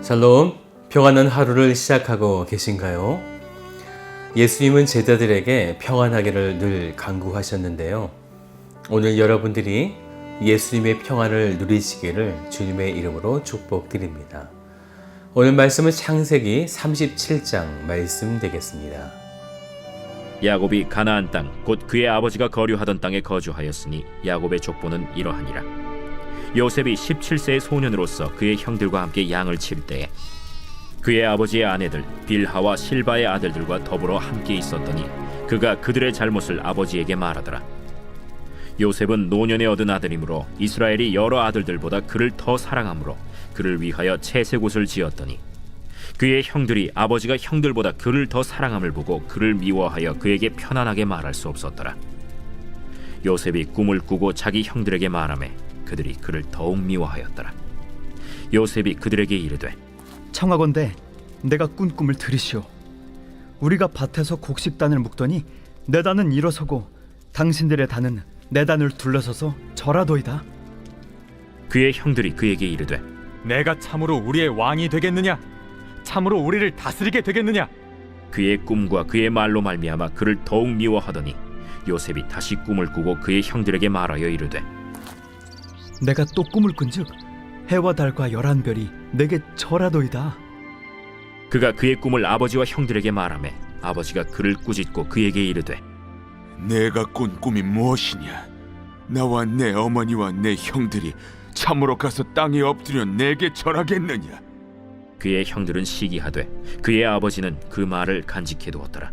샬롬, 평안한 하루를 시작하고 계신가요? 예수님은 제자들에게 평안하기를 늘 간구하셨는데요. 오늘 여러분들이 예수님의 평안을 누리시기를 주님의 이름으로 축복드립니다. 오늘 말씀은 창세기 37장 말씀 되겠습니다. 야곱이 가나안 땅 곧 그의 아버지가 거류하던 땅에 거주하였으니 야곱의 족보는 이러하니라. 요셉이 17세의 소년으로서 그의 형들과 함께 양을 칠 때에 그의 아버지의 아내들 빌하와 실바의 아들들과 더불어 함께 있었더니 그가 그들의 잘못을 아버지에게 말하더라. 요셉은 노년에 얻은 아들이므로 이스라엘이 여러 아들들보다 그를 더 사랑하므로 그를 위하여 채색옷을 지었더니 그의 형들이 아버지가 형들보다 그를 더 사랑함을 보고 그를 미워하여 그에게 편안하게 말할 수 없었더라. 요셉이 꿈을 꾸고 자기 형들에게 말하매 그들이 그를 더욱 미워하였더라. 요셉이 그들에게 이르되 청하건대 내가 꾼 꿈을 들으시오. 우리가 밭에서 곡식단을 묶더니 내 단은 일어서고 당신들의 단은 내 단을 둘러서서 절하도이다. 그의 형들이 그에게 이르되 내가 참으로 우리의 왕이 되겠느냐? 참으로 우리를 다스리게 되겠느냐? 그의 꿈과 그의 말로 말미암아 그를 더욱 미워하더니 요셉이 다시 꿈을 꾸고 그의 형들에게 말하여 이르되 내가 또 꿈을 꾼즉 해와 달과 11별이 내게 절하도이다. 그가 그의 꿈을 아버지와 형들에게 말하매 아버지가 그를 꾸짖고 그에게 이르되 내가 꾼 꿈이 무엇이냐? 나와 내 어머니와 내 형들이 참으로 가서 땅에 엎드려 내게 절하겠느냐? 그의 형들은 시기하되 그의 아버지는 그 말을 간직해 두었더라.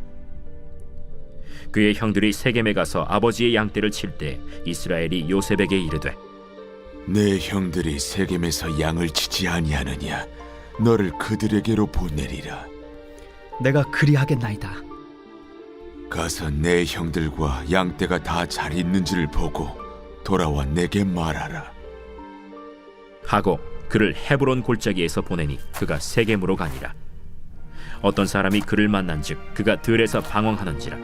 그의 형들이 세겜에 가서 아버지의 양떼를 칠 때 이스라엘이 요셉에게 이르되 내 형들이 세겜에서 양을 치지 아니하느냐? 너를 그들에게로 보내리라. 내가 그리하겠나이다. 가서 내 형들과 양떼가 다 잘 있는지를 보고 돌아와 내게 말하라. 하고 그를 헤브론 골짜기에서 보내니 그가 세겜으로 가니라. 어떤 사람이 그를 만난즉 그가 들에서 방황하는지라.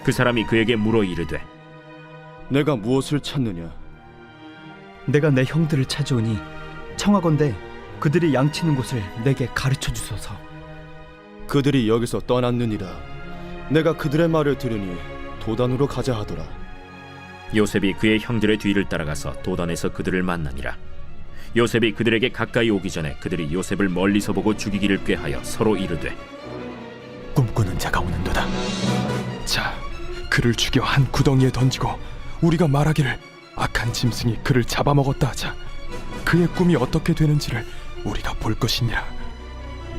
그 사람이 그에게 물어 이르되 내가 무엇을 찾느냐? 내가 내 형들을 찾아오니 청하건대 그들이 양치는 곳을 내게 가르쳐 주소서. 그들이 여기서 떠났느니라. 내가 그들의 말을 들으니 도단으로 가자 하더라. 요셉이 그의 형들의 뒤를 따라가서 도단에서 그들을 만나니라. 요셉이 그들에게 가까이 오기 전에 그들이 요셉을 멀리서 보고 죽이기를 꾀하여 서로 이르되 꿈꾸는 자가 오는도다. 자, 그를 죽여 한 구덩이에 던지고 우리가 말하기를 악한 짐승이 그를 잡아먹었다 하자. 그의 꿈이 어떻게 되는지를 우리가 볼 것이니라.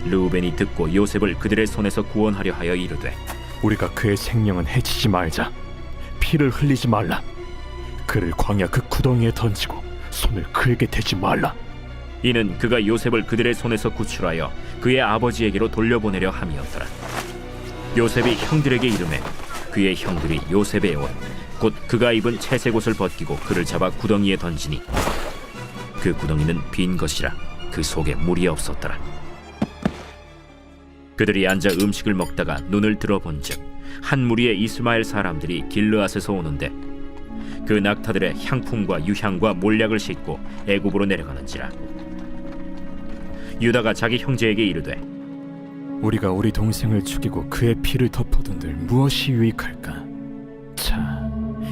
르우벤이 듣고 요셉을 그들의 손에서 구원하려 하여 이르되 우리가 그의 생명은 해치지 말자. 피를 흘리지 말라. 그를 광야 그 구덩이에 던지고 손을 그에게 대지 말라. 이는 그가 요셉을 그들의 손에서 구출하여 그의 아버지에게로 돌려보내려 함이었더라. 요셉이 형들에게 이르매 그의 형들이 요셉의 옷 곧 그가 입은 채색옷을 벗기고 그를 잡아 구덩이에 던지니 그 구덩이는 빈 것이라 그 속에 물이 없었더라. 그들이 앉아 음식을 먹다가 눈을 들어본즉 한 무리의 이스마엘 사람들이 길르앗에서 오는데 그 낙타들의 향품과 유향과 몰약을 싣고 애굽으로 내려가는지라. 유다가 자기 형제에게 이르되 우리가 우리 동생을 죽이고 그의 피를 덮어둔들 무엇이 유익할까? 자,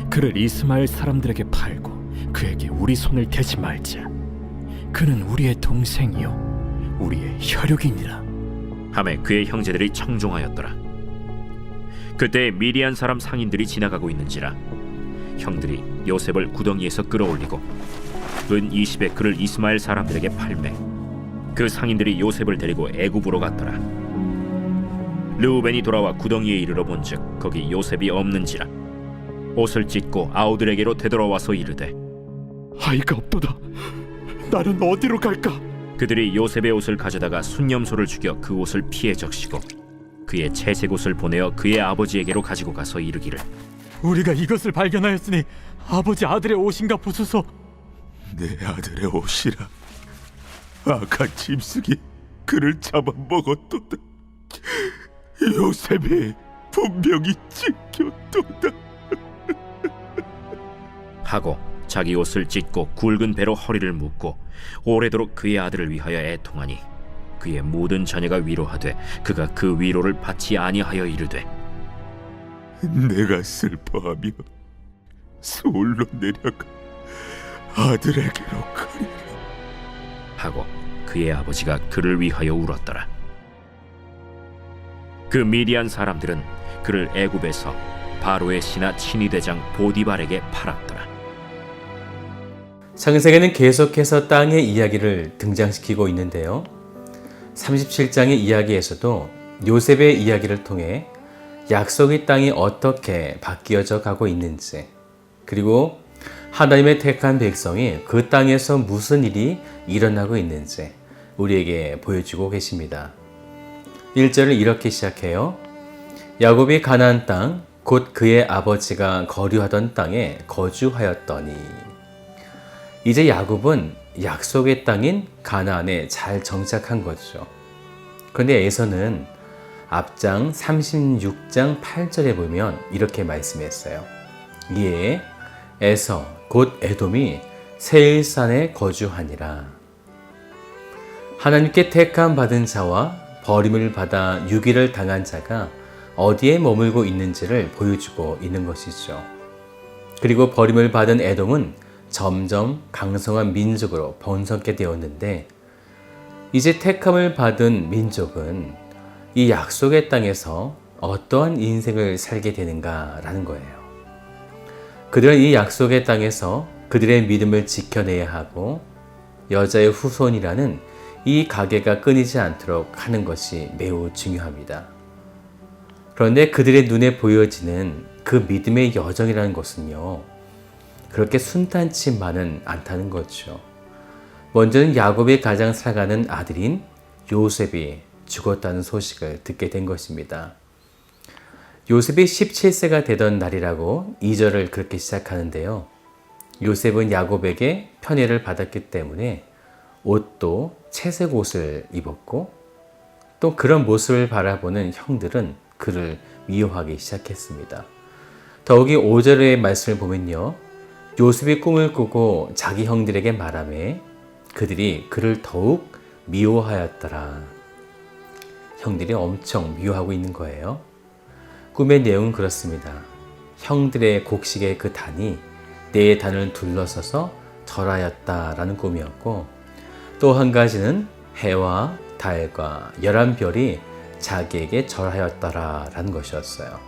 그를 이스마엘 사람들에게 팔고 그에게 우리 손을 대지 말자. 그는 우리의 동생이요 우리의 혈육이니라. 하매 그의 형제들이 청종하였더라. 그때 미디안 사람 상인들이 지나가고 있는지라 형들이 요셉을 구덩이에서 끌어올리고 은 20에 그를 이스마엘 사람들에게 팔매 그 상인들이 요셉을 데리고 애굽으로 갔더라. 르우벤이 돌아와 구덩이에 이르러 본즉 거기 요셉이 없는지라 옷을 찢고 아우들에게로 되돌아와서 이르되 아이가 없도다. 나는 어디로 갈까? 그들이 요셉의 옷을 가져다가 순념소를 죽여 그 옷을 피에 적시고 그의 채색 옷을 보내어 그의 아버지에게로 가지고 가서 이르기를 우리가 이것을 발견하였으니 아버지 아들의 옷인가 보소서. 내 아들의 옷이라. 악한 짐승이 그를 잡아먹었도다. 요셉이 분명히 찢겼도다. 하고 자기 옷을 찢고 굵은 배로 허리를 묶고 오래도록 그의 아들을 위하여 애통하니 그의 모든 자녀가 위로하되 그가 그 위로를 받지 아니하여 이르되 내가 슬퍼하며 서울로 내려가 아들에게로 가리라. 하고 그의 아버지가 그를 위하여 울었더라. 그 미디안 사람들은 그를 애굽에서 바로의 신하 친위대장 보디발에게 팔았더라. 창세기는 계속해서 땅의 이야기를 등장시키고 있는데요. 37장의 이야기에서도 요셉의 이야기를 통해 약속의 땅이 어떻게 바뀌어져 가고 있는지, 그리고 하나님의 택한 백성이 그 땅에서 무슨 일이 일어나고 있는지 우리에게 보여주고 계십니다. 1절을 이렇게 시작해요. 야곱이 가나안 땅, 곧 그의 아버지가 거류하던 땅에 거주하였더니. 이제 야곱은 약속의 땅인 가나안에 잘 정착한 거죠. 그런데 에서는 앞장 36장 8절에 보면 이렇게 말씀했어요. 이에 에서 곧 에돔이 세일산에 거주하니라. 하나님께 택함 받은 자와 버림을 받아 유기를 당한 자가 어디에 머물고 있는지를 보여주고 있는 것이죠. 그리고 버림을 받은 에돔은 점점 강성한 민족으로 번성게 되었는데, 이제 택함을 받은 민족은 이 약속의 땅에서 어떠한 인생을 살게 되는가라는 거예요. 그들은 이 약속의 땅에서 그들의 믿음을 지켜내야 하고 여자의 후손이라는 이 가계가 끊이지 않도록 하는 것이 매우 중요합니다. 그런데 그들의 눈에 보여지는 그 믿음의 여정이라는 것은요, 그렇게 순탄치만은 않다는 거죠. 먼저는 야곱의 가장 사랑하는 아들인 요셉이 죽었다는 소식을 듣게 된 것입니다. 요셉이 17세가 되던 날이라고 2절을 그렇게 시작하는데요. 요셉은 야곱에게 편애를 받았기 때문에 옷도 채색 옷을 입었고, 또 그런 모습을 바라보는 형들은 그를 미워하기 시작했습니다. 더욱이 5절의 말씀을 보면요, 요셉이 꿈을 꾸고 자기 형들에게 말하매 그들이 그를 더욱 미워하였더라. 형들이 엄청 미워하고 있는 거예요. 꿈의 내용은 그렇습니다. 형들의 곡식의 그 단이 내 단을 둘러서서 절하였다라는 꿈이었고, 또 한 가지는 해와 달과 11별이 자기에게 절하였다라는 것이었어요.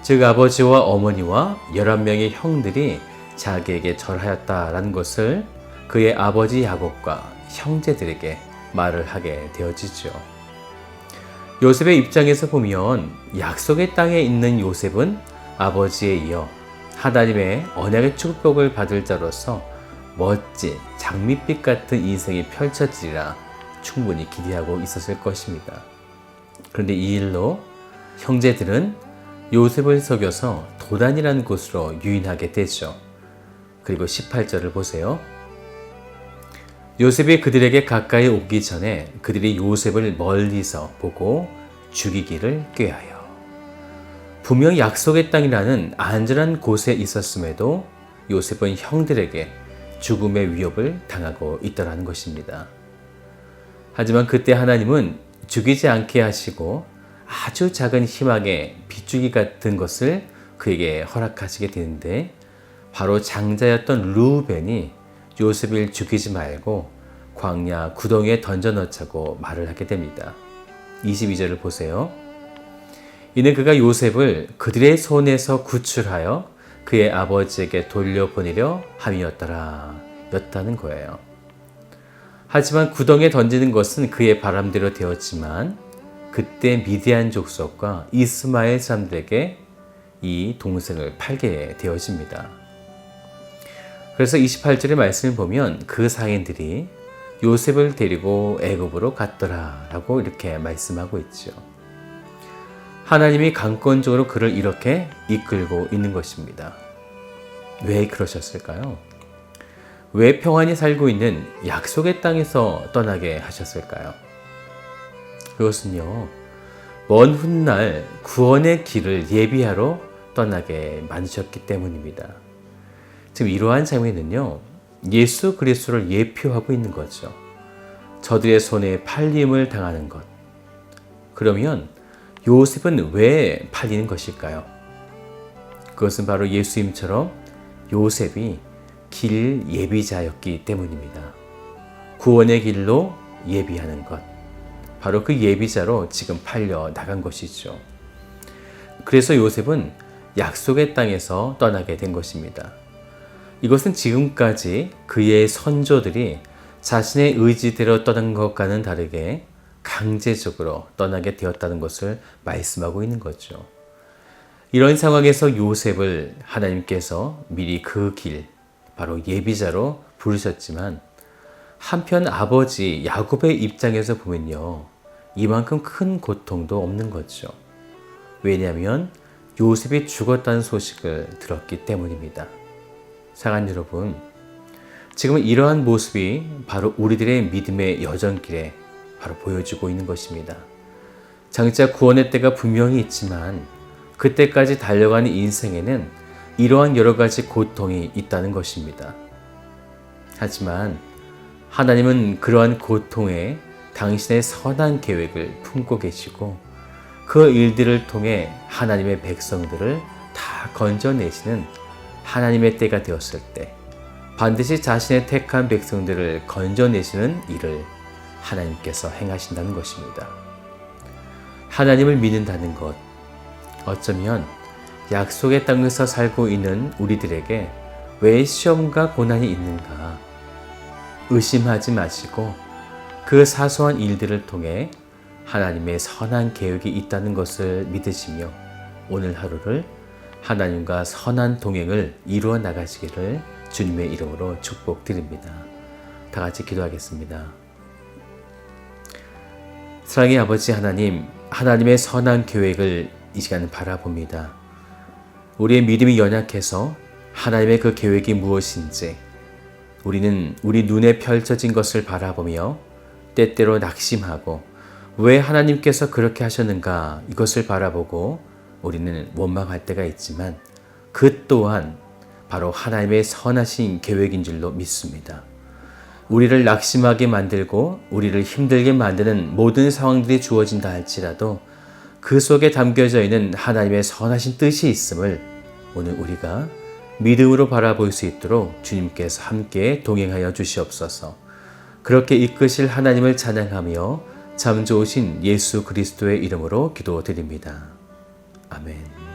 즉 아버지와 어머니와 11명의 형들이 자기에게 절하였다라는 것을 그의 아버지 야곱과 형제들에게 말을 하게 되어지죠. 요셉의 입장에서 보면 약속의 땅에 있는 요셉은 아버지에 이어 하나님의 언약의 축복을 받을 자로서 멋진 장밋빛 같은 인생이 펼쳐지리라 충분히 기대하고 있었을 것입니다. 그런데 이 일로 형제들은 요셉을 속여서 도단이라는 곳으로 유인하게 되죠. 그리고 18절을 보세요. 요셉이 그들에게 가까이 오기 전에 그들이 요셉을 멀리서 보고 죽이기를 꾀하여. 분명 약속의 땅이라는 안전한 곳에 있었음에도 요셉은 형들에게 죽음의 위협을 당하고 있더라는 것입니다. 하지만 그때 하나님은 죽이지 않게 하시고 아주 작은 희망의 빗줄기 같은 것을 그에게 허락하시게 되는데, 바로 장자였던 르우벤이 요셉을 죽이지 말고 광야 구덩이에 던져넣자고 말을 하게 됩니다. 22절을 보세요. 이는 그가 요셉을 그들의 손에서 구출하여 그의 아버지에게 돌려보내려 함이었더라 였다는 거예요. 하지만 구덩이에 던지는 것은 그의 바람대로 되었지만 그때 미디안 족속과 이스마엘 사람들에게 이 동생을 팔게 되어집니다. 그래서 28절의 말씀을 보면 그 상인들이 요셉을 데리고 애굽으로 갔더라 라고 이렇게 말씀하고 있죠. 하나님이 강권적으로 그를 이렇게 이끌고 있는 것입니다. 왜 그러셨을까요? 왜 평안히 살고 있는 약속의 땅에서 떠나게 하셨을까요? 그것은요, 먼 훗날 구원의 길을 예비하러 떠나게 만드셨기 때문입니다. 지금 이러한 장면은요, 예수 그리스도를 예표하고 있는 거죠. 저들의 손에 팔림을 당하는 것. 그러면 요셉은 왜 팔리는 것일까요? 그것은 바로 예수님처럼 요셉이 길 예비자였기 때문입니다. 구원의 길로 예비하는 것. 바로 그 예비자로 지금 팔려 나간 것이죠. 그래서 요셉은 약속의 땅에서 떠나게 된 것입니다. 이것은 지금까지 그의 선조들이 자신의 의지대로 떠난 것과는 다르게 강제적으로 떠나게 되었다는 것을 말씀하고 있는 거죠. 이런 상황에서 요셉을 하나님께서 미리 그 길, 바로 예비자로 부르셨지만 한편 아버지 야곱의 입장에서 보면요, 이만큼 큰 고통도 없는 거죠. 왜냐하면 요셉이 죽었다는 소식을 들었기 때문입니다. 사랑하는 여러분, 지금 이러한 모습이 바로 우리들의 믿음의 여정길에 바로 보여주고 있는 것입니다. 장차 구원의 때가 분명히 있지만 그때까지 달려가는 인생에는 이러한 여러 가지 고통이 있다는 것입니다. 하지만 하나님은 그러한 고통에 당신의 선한 계획을 품고 계시고 그 일들을 통해 하나님의 백성들을 다 건져내시는 하나님의 때가 되었을 때 반드시 자신의 택한 백성들을 건져내시는 일을 하나님께서 행하신다는 것입니다. 하나님을 믿는다는 것, 어쩌면 약속의 땅에서 살고 있는 우리들에게 왜 시험과 고난이 있는가 의심하지 마시고 그 사소한 일들을 통해 하나님의 선한 계획이 있다는 것을 믿으시며 오늘 하루를 하나님과 선한 동행을 이루어 나가시기를 주님의 이름으로 축복드립니다. 다 같이 기도하겠습니다. 사랑의 아버지 하나님, 하나님의 선한 계획을 이 시간 바라봅니다. 우리의 믿음이 연약해서 하나님의 그 계획이 무엇인지 우리는 우리 눈에 펼쳐진 것을 바라보며 때때로 낙심하고 왜 하나님께서 그렇게 하셨는가 이것을 바라보고 우리는 원망할 때가 있지만 그 또한 바로 하나님의 선하신 계획인 줄로 믿습니다. 우리를 낙심하게 만들고 우리를 힘들게 만드는 모든 상황들이 주어진다 할지라도 그 속에 담겨져 있는 하나님의 선하신 뜻이 있음을 오늘 우리가 믿음으로 바라볼 수 있도록 주님께서 함께 동행하여 주시옵소서. 그렇게 이끄실 하나님을 찬양하며 참 좋으신 예수 그리스도의 이름으로 기도드립니다. 아멘.